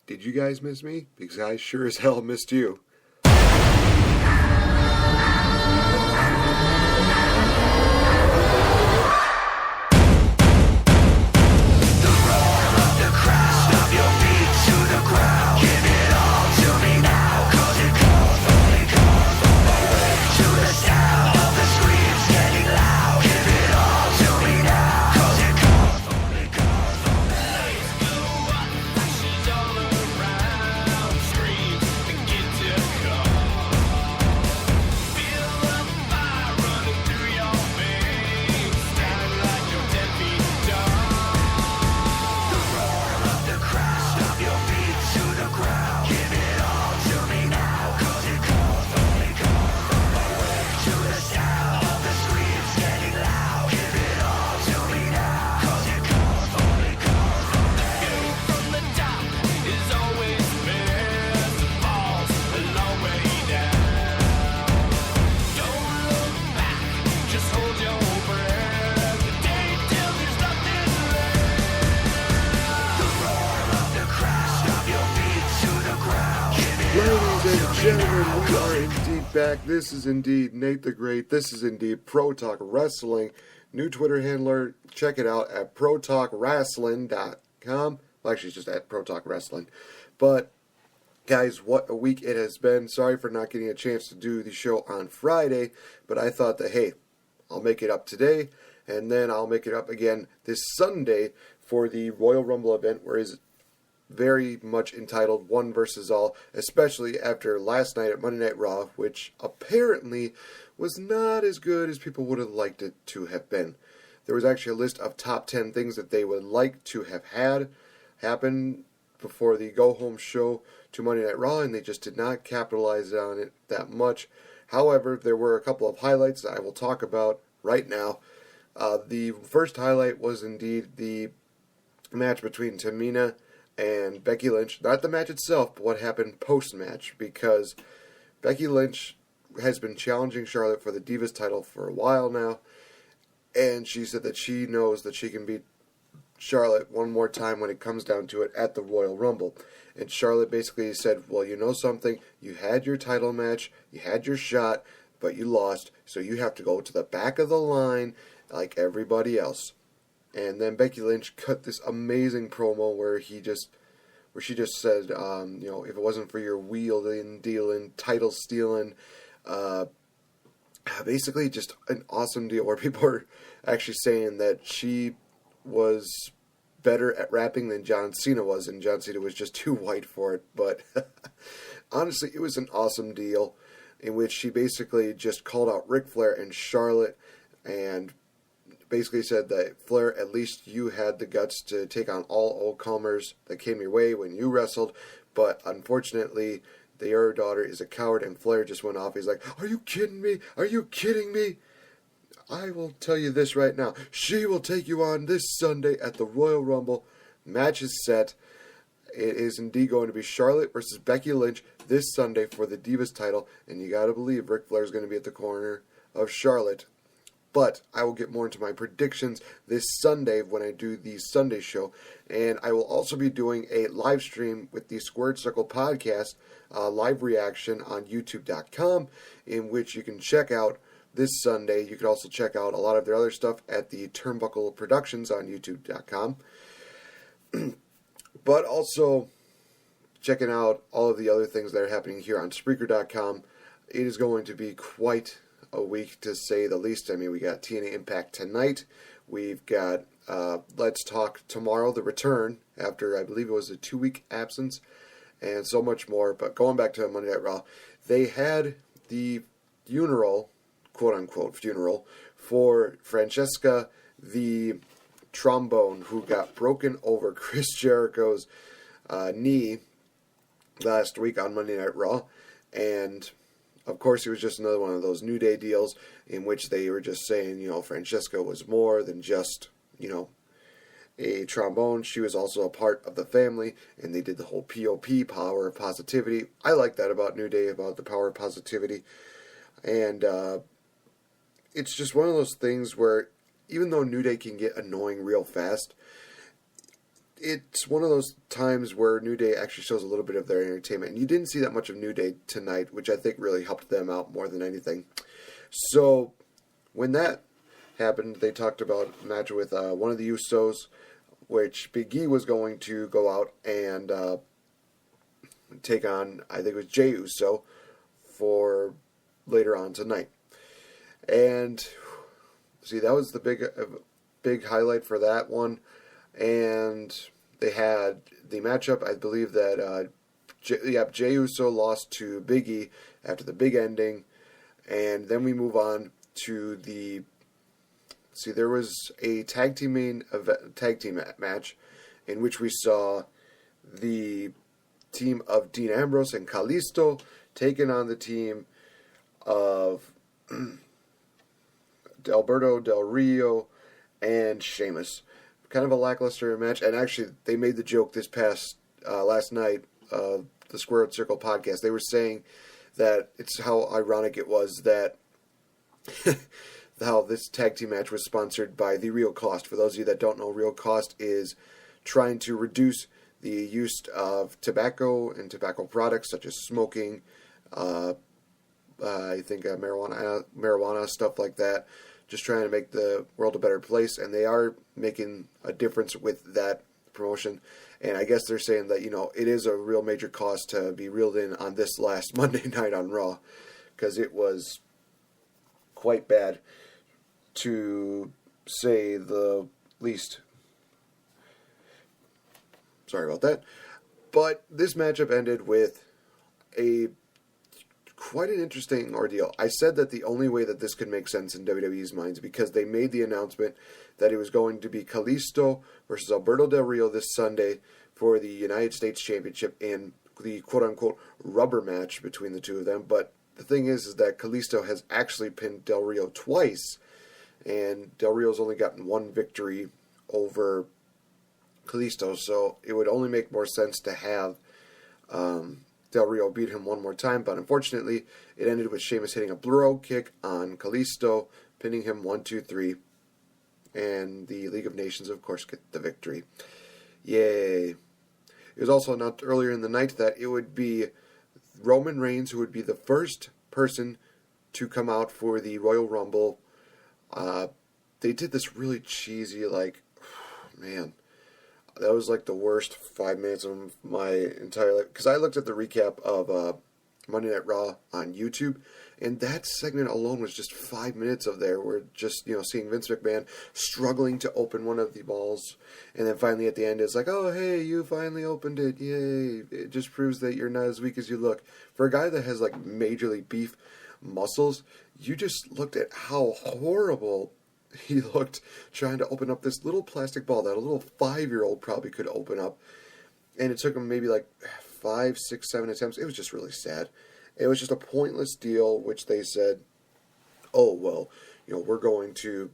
Did you guys miss me? Because I sure as hell missed you. Ladies and gentlemen, we are indeed back. This is indeed Nate the Great. This is indeed Pro Talk Wrestling. New Twitter handler, check it out at protalkwrestling.com. Well, actually, it's just at Pro Talk Wrestling. But, guys, what a week it has been. Sorry for not getting a chance to do the show on Friday, but I thought that, hey, I'll make it up today, and then I'll make it up again this Sunday for the Royal Rumble event, where it's very much entitled One versus All, especially after last night at Monday Night Raw, which apparently was not as good as people would have liked it to have been. There was actually a list of top 10 things that they would like to have had happen before the go-home show to Monday Night Raw, and they just did not capitalize on it that much. However, there were a couple of highlights that I will talk about right now. The first highlight was indeed the match between Tamina and Becky Lynch. Not the match itself, but what happened post-match, because Becky Lynch has been challenging Charlotte for the Divas title for a while now, and she said that she knows that she can beat Charlotte one more time when it comes down to it at the Royal Rumble. And Charlotte basically said, well, you know something? You had your title match, you had your shot, but you lost, so you have to go to the back of the line like everybody else. And then Becky Lynch cut this amazing promo where she just said, if it wasn't for your wheeling, dealing, title stealing, basically just an awesome deal where people are actually saying that she was better at rapping than John Cena was, and John Cena was just too white for it. But honestly, it was an awesome deal in which she basically just called out Ric Flair and Charlotte, and basically said that, Flair, at least you had the guts to take on all old comers that came your way when you wrestled, but unfortunately, your daughter is a coward, and Flair just went off. He's like, are you kidding me? Are you kidding me? I will tell you this right now. She will take you on this Sunday at the Royal Rumble. Match is set. It is indeed going to be Charlotte versus Becky Lynch this Sunday for the Divas title, and you gotta believe Ric Flair is going to be at the corner of Charlotte. But I will get more into my predictions this Sunday when I do the Sunday show. And I will also be doing a live stream with the Squared Circle podcast, live reaction on YouTube.com, in which you can check out this Sunday. You can also check out a lot of their other stuff at the Turnbuckle Productions on YouTube.com. But also checking out all of the other things that are happening here on Spreaker.com. It is going to be quite a week, to say the least. I mean, we got TNA Impact tonight. We've got Let's Talk tomorrow, the return, after I believe it was a 2-week absence, and so much more. But going back to Monday Night Raw, they had the funeral, quote-unquote funeral, for Francesca the Trombone, who got broken over Chris Jericho's knee last week on Monday Night Raw. And of course, it was just another one of those New Day deals in which they were just saying, Francesca was more than just, a trombone. She was also a part of the family, and they did the whole POP, power of positivity. I like that about New Day, about the power of positivity. And it's just one of those things where, even though New Day can get annoying real fast, it's one of those times where New Day actually shows a little bit of their entertainment. And you didn't see that much of New Day tonight, which I think really helped them out more than anything. So when that happened, they talked about a match with one of the Usos, which Big E was going to go out and take on, I think it was Jey Uso, for later on tonight. And see, that was the big highlight for that one. And they had the matchup. I believe that Jey Uso lost to Big E after the big ending. And then we move on to the... See, there was a tag team match in which we saw the team of Dean Ambrose and Kalisto taking on the team of Alberto Del Rio and Sheamus. Kind of a lackluster match, and actually they made the joke this past last night, the Squared Circle podcast. They were saying that it's how ironic it was that how this tag team match was sponsored by the Real Cost. For those of you that don't know, Real Cost is trying to reduce the use of tobacco and tobacco products such as smoking, I think marijuana, stuff like that. Just trying to make the world a better place, and they are making a difference with that promotion. And I guess they're saying that, it is a real major cost to be reeled in on this last Monday night on Raw, because it was quite bad, to say the least. Sorry about that. But this matchup ended with quite an interesting ordeal. I said that the only way that this could make sense in WWE's minds, because they made the announcement that it was going to be Kalisto versus Alberto Del Rio this Sunday for the United States Championship in the quote-unquote rubber match between the two of them. But the thing is that Kalisto has actually pinned Del Rio twice, and Del Rio's only gotten one victory over Kalisto, so it would only make more sense to have Del Rio beat him one more time. But unfortunately, it ended with Sheamus hitting a Brogue Kick on Kalisto, pinning him 1-2-3, and the League of Nations, of course, get the victory. Yay. It was also announced earlier in the night that it would be Roman Reigns who would be the first person to come out for the Royal Rumble. They did this really cheesy, man, that was like the worst 5 minutes of my entire life. Because I looked at the recap of Monday Night Raw on YouTube, and that segment alone was just 5 minutes of there. We're just, seeing Vince McMahon struggling to open one of the balls, and then finally at the end it's like, oh, hey, you finally opened it, yay. It just proves that you're not as weak as you look. For a guy that has, majorly beef muscles, you just looked at how horrible he looked trying to open up this little plastic ball that a little 5-year-old probably could open up. And it took him maybe 5, 6, 7 attempts. It was just really sad. It was just a pointless deal, which they said, oh, well, we're going to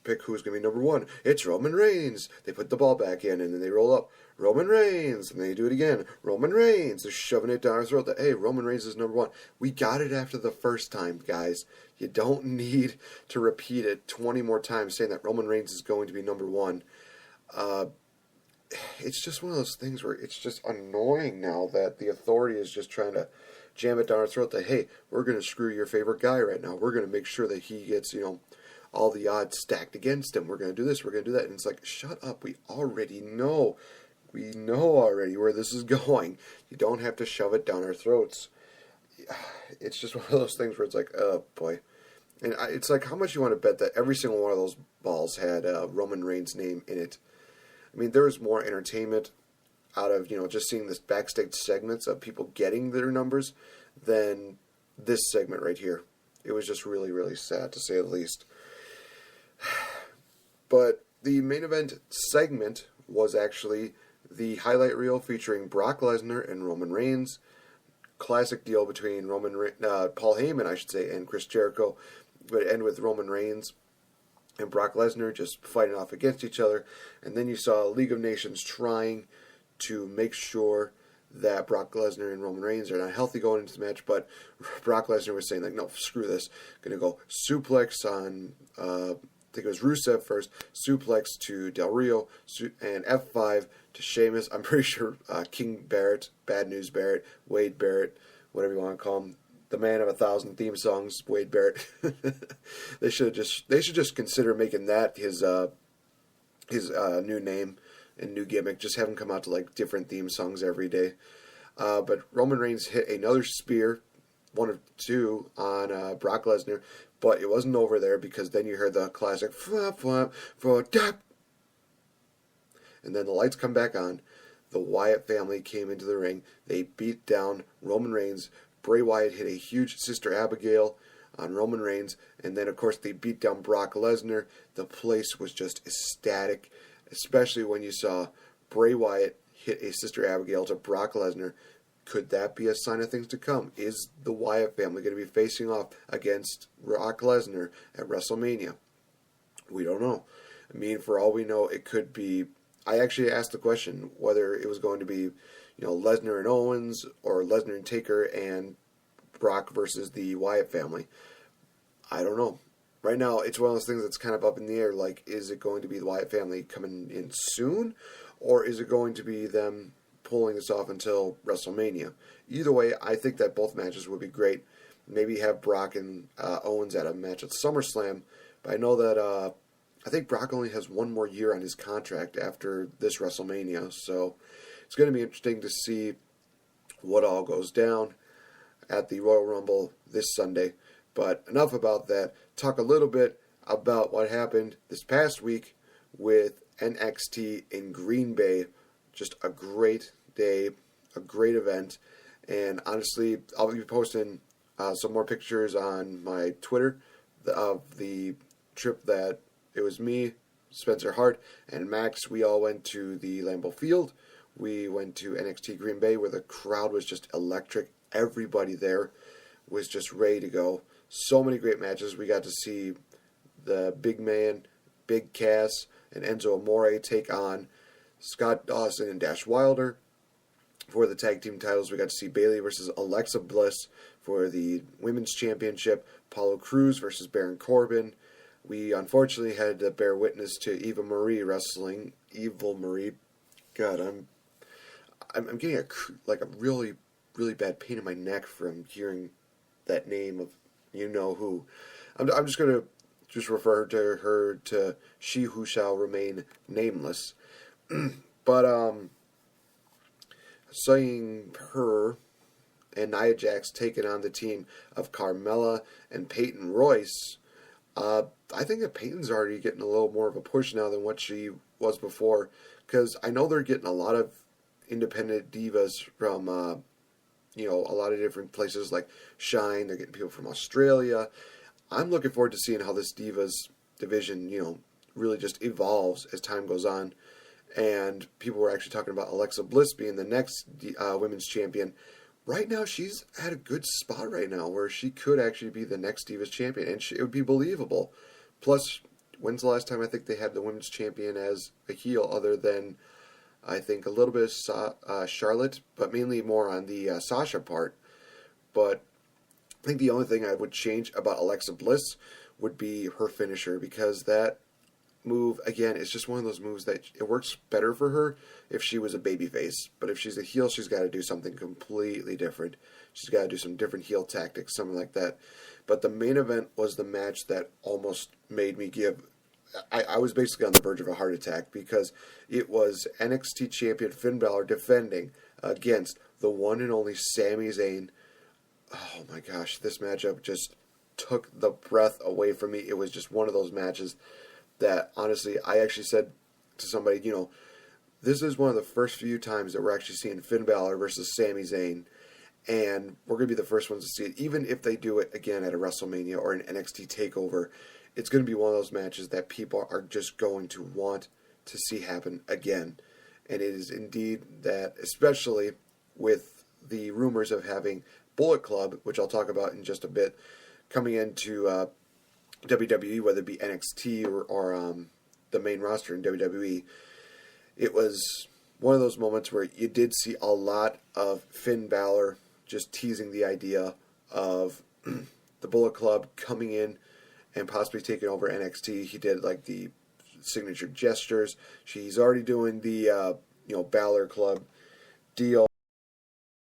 pick who's going to be number one. It's Roman Reigns. They put the ball back in, and then they roll up. Roman Reigns. And they do it again. Roman Reigns. They're shoving it down our throat that, hey, Roman Reigns is number one. We got it after the first time, guys. You don't need to repeat it 20 more times saying that Roman Reigns is going to be number one. It's just one of those things where it's just annoying now that the authority is just trying to jam it down our throat that, hey, we're going to screw your favorite guy right now. We're going to make sure that he gets, all the odds stacked against him. We're going to do this, we're going to do that. And it's like, shut up. We already know. We know already where this is going. You don't have to shove it down our throats. It's just one of those things where it's like, oh, boy. And it's like, how much you want to bet that every single one of those balls had Roman Reigns' name in it? I mean, there was more entertainment out of, just seeing this backstage segments of people getting their numbers than this segment right here. It was just really, really sad, to say the least. But the main event segment was actually the highlight reel featuring Brock Lesnar and Roman Reigns. Classic deal between Paul Heyman, I should say, and Chris Jericho. But it ended with Roman Reigns and Brock Lesnar just fighting off against each other. And then you saw League of Nations trying to make sure that Brock Lesnar and Roman Reigns are not healthy going into the match. But Brock Lesnar was saying, no, screw this. Going to go suplex on think it was Rusev first, suplex to Del Rio, and F5 to Sheamus. I'm pretty sure King Barrett, Bad News Barrett, Wade Barrett, whatever you want to call him, the man of 1,000 theme songs, Wade Barrett. They should just consider making that his new name and new gimmick. Just have him come out to like different theme songs every day. But Roman Reigns hit another spear, one of two, on Brock Lesnar, but it wasn't over there because then you heard the classic flap flap for tap, and then the lights come back on. The Wyatt family came into the ring. They beat down Roman Reigns. Bray Wyatt hit a huge Sister Abigail on Roman Reigns, and then of course they beat down Brock Lesnar. The place was just ecstatic, especially when you saw Bray Wyatt hit a Sister Abigail to Brock Lesnar. Could that be a sign of things to come? Is the Wyatt family going to be facing off against Brock Lesnar at WrestleMania? We don't know. I mean, for all we know, it could be. I actually asked the question whether it was going to be, Lesnar and Owens, or Lesnar and Taker and Brock versus the Wyatt family. I don't know. Right now, it's one of those things that's kind of up in the air. Like, is it going to be the Wyatt family coming in soon, or is it going to be them pulling this off until WrestleMania? Either way, I think that both matches would be great. Maybe have Brock and Owens at a match at SummerSlam, but I know that I think Brock only has one more year on his contract after this WrestleMania, so it's going to be interesting to see what all goes down at the Royal Rumble this Sunday. But enough about that. Talk a little bit about what happened this past week with NXT in Green Bay. Just a great day, a great event, and honestly, I'll be posting some more pictures on my Twitter of the trip that it was me, Spencer Hart, and Max. We all went to the Lambeau Field. We went to NXT Green Bay, where the crowd was just electric. Everybody there was just ready to go. So many great matches. We got to see the big man, Big Cass, and Enzo Amore take on Scott Dawson and Dash Wilder. For the tag team titles, we got to see Bayley versus Alexa Bliss. For the women's championship, Apollo Crews versus Baron Corbin. We unfortunately had to bear witness to Eva Marie wrestling. Evil Marie. God, I'm getting a really, really bad pain in my neck from hearing that name of who. I'm just gonna refer to her to she who shall remain nameless. But seeing her and Nia Jax taking on the team of Carmella and Peyton Royce, I think that Peyton's already getting a little more of a push now than what she was before, because I know they're getting a lot of independent divas from a lot of different places like Shine. They're getting people from Australia. I'm looking forward to seeing how this divas division really just evolves as time goes on. And people were actually talking about Alexa Bliss being the next women's champion. Right now, she's at a good spot right now where she could actually be the next Divas champion, and it would be believable. Plus, when's the last time I think they had the women's champion as a heel, other than I think a little bit of Charlotte, but mainly more on the Sasha part. But I think the only thing I would change about Alexa Bliss would be her finisher, because that move, again, is just one of those moves that it works better for her if she was a babyface. But if she's a heel, she's got to do something completely different. She's got to do some different heel tactics, something like that. But the main event was the match that almost made me give... I was basically on the verge of a heart attack, because it was NXT champion Finn Balor defending against the one and only Sami Zayn. Oh my gosh, this matchup just took the breath away from me. It was just one of those matches that, honestly, I actually said to somebody, this is one of the first few times that we're actually seeing Finn Balor versus Sami Zayn, and we're going to be the first ones to see it. Even if they do it again at a WrestleMania or an NXT TakeOver, it's going to be one of those matches that people are just going to want to see happen again. And it is indeed that, especially with the rumors of having Bullet Club, which I'll talk about in just a bit, coming into WWE, whether it be NXT or the main roster in WWE. It was one of those moments where you did see a lot of Finn Balor just teasing the idea of the Bullet Club coming in and possibly taking over NXT. He did like the signature gestures. He's already doing the Balor Club deal.